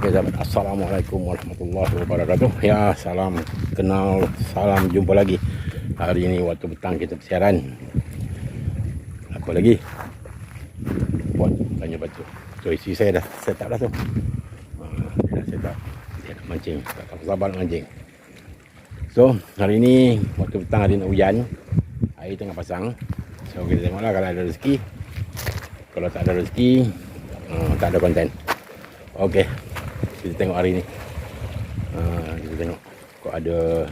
Okey sahabat, Assalamualaikum warahmatullahi wabarakatuh. Ya, salam kenal, salam jumpa lagi. Hari ini waktu petang kita bersiaran. Apa lagi? Buat tanya batu. So isi saya dah set up dah tu. Dia dah set up. Dia nak mancing. Tak sabar nak mancing. So hari ini waktu petang, hari nak hujan. Air tengah pasang. So kita tengoklah kalau ada rezeki. Kalau tak ada rezeki, tak ada konten. Okey, kita tengok hari ni. Kita tengok kok ada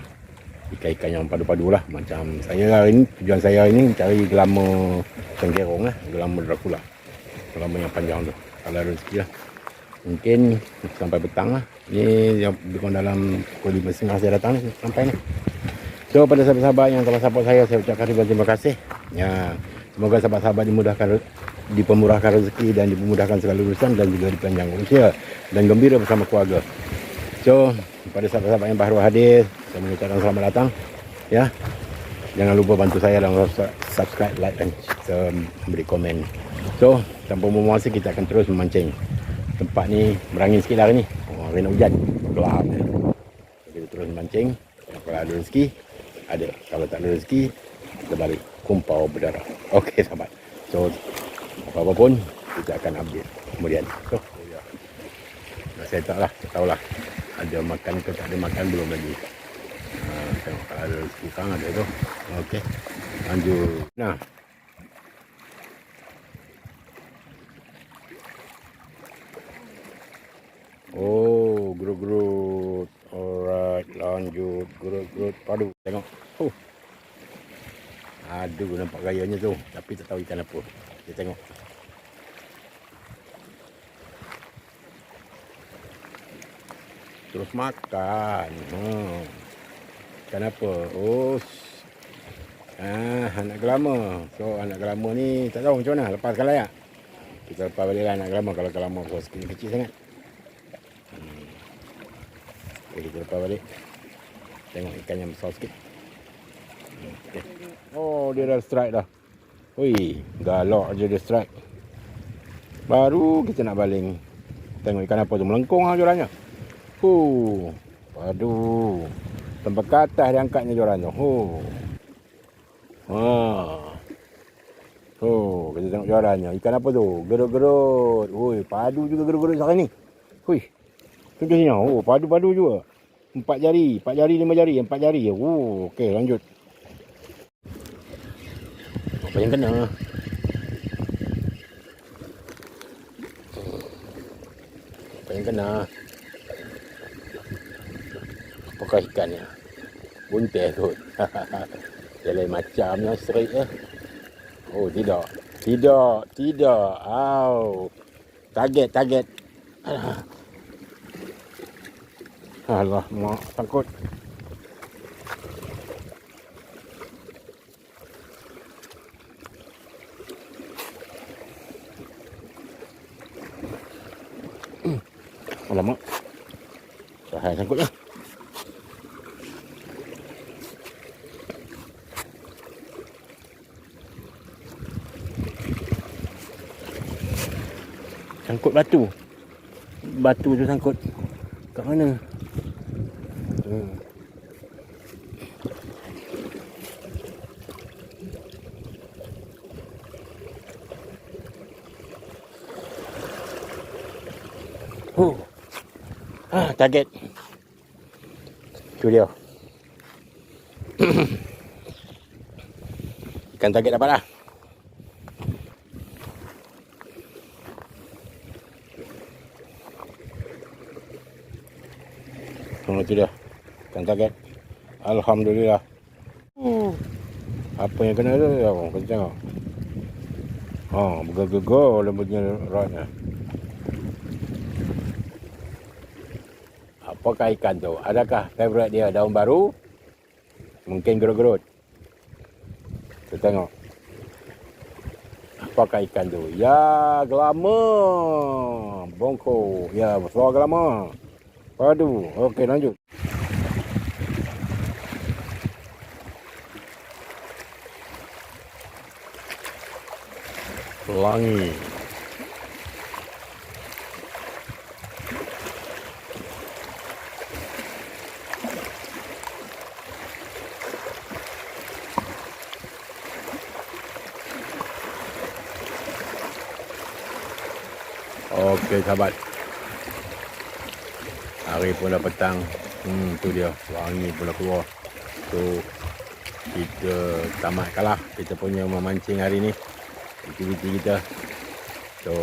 ikan-ikan yang padu-padu lah. Macam saya hari ni, tujuan saya hari ni cari gelama cengkerong lah, gelama Dracula, gelama yang panjang tu. Kalau ada rezeki lah, mungkin sampai petang lah. Ni yang lebih kurang dalam pukul 5.30 saya datang ni, sampai ni. So pada sahabat-sahabat yang telah support saya ucapkan ribuan terima kasih. Ya, semoga sahabat-sahabat dipermurahkan rezeki dan dipermudahkan segala urusan, dan juga dipanjangkan usia dan gembira bersama keluarga. So pada sahabat-sahabat yang baru hadir, saya mengucapkan selamat datang. Ya, jangan lupa bantu saya dalam subscribe, like dan memberi komen. So tanpa membuang masa, kita akan terus memancing. Tempat ni berangin sikit hari ni, hari nak hujan, gelap. Kita terus memancing. Kalau ada rezeki, ada. Kalau tak ada rezeki, kita balik kumpau berdarah. Okey sahabat, so apa-apa pun kita akan update kemudian. So saya tahulah ada makan ke tak ada makan, belum lagi. Tengok kalau ada rezeki kang ada tu. Okey, lanjut. Nah, oh, gerut-gerut. Alright, lanjut. Gerut-gerut padu. Tengok. Aduh, nampak gayanya tu, tapi tak tahu ikan apa. Kita tengok. Terus makan. Ikan apa? Oh, anak gelama. So anak gelama ni tak tahu macam mana. Lepaskan layak. Kita lepas balik lah anak gelama. Kalau gelama sikit kecil sangat. Okay, kita lepas balik. Tengok ikan yang besar sikit. Okay. Oh, dia dah strike dah. Ui, galak je dia strike. Baru kita nak baling. Tengok ikan apa tu, melengkung lah jorannya. Aduh. Tempat ke atas dia angkatnya jorannya. Kita tengok jorannya. Ikan apa tu? Gerut-gerut. Ui, padu juga gerut-gerut sekarang ni. Hui. Contohnya, padu-padu juga. 4 jari, 5 jari, 4 jari. Okey, lanjut. Apa yang kena? Apa yang kena? Apakah ikannya? Buntis kot. Dia lain macamnya straight eh. Oh, tidak. Target. Alah, mak takut. Alamak. Saya sangkut lah. Sangkut batu. Batu tu sangkut. Kat mana? Target. Tu dia. Ikan target dapat lah. Tu dia. Ikan target. Alhamdulillah. Apa yang kena tu? Kita tengok. Bergegar lembutnya rodnya. Apakah ikan tu? Adakah favourite dia daun baru? Mungkin gerut-gerut. Kita tengok. Apakah ikan tu? Ya, gelama. Bongko. Ya, besar gelama. Padu. Okey, lanjut. Pelangi. Okey sahabat, hari pun dah petang. Tu dia, wangi pun dah keluar. So kita tamatkanlah kita punya memancing hari ni, aktiviti kita. So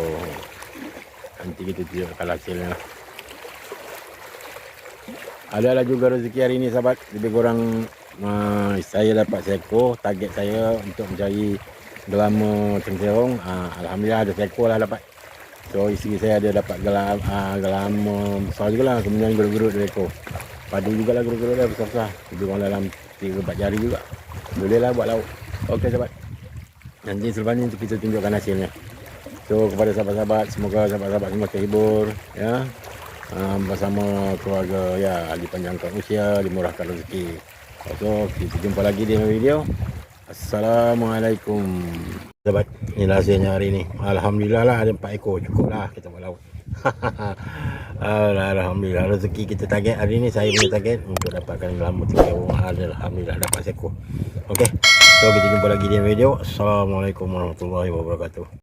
nanti kita tunjukkan hasilnya lah. Adalah juga rezeki hari ni sahabat, lebih kurang saya dapat seekor. Target saya untuk mencari gelama cencerung, alhamdulillah ada seekor lah dapat. So isteri saya ada dapat gelama besar juga lah, kemudian gerut-gerut dari ekor. Padu juga lah gerut-gerut dia besar-besar, lebih kurang dalam 3-4 jari juga. Boleh lah buat lauk. Okey sahabat, nanti selepas ni kita tunjukkan hasilnya. So kepada sahabat-sahabat, semoga sahabat-sahabat semua terhibur ya, bersama keluarga ya, dipanjangkan usia, dimurahkan rezeki. So kita jumpa lagi di video. Assalamualaikum sahabat, inilah hasilnya hari ni. Alhamdulillah lah ada 4 ekor, cukup lah kita buat lauk. Alhamdulillah, rezeki kita target hari ni, saya punya target untuk dapatkan gelama cencerung. Alhamdulillah dapat seekor. Okey, so kita jumpa lagi di video. Assalamualaikum warahmatullahi wabarakatuh.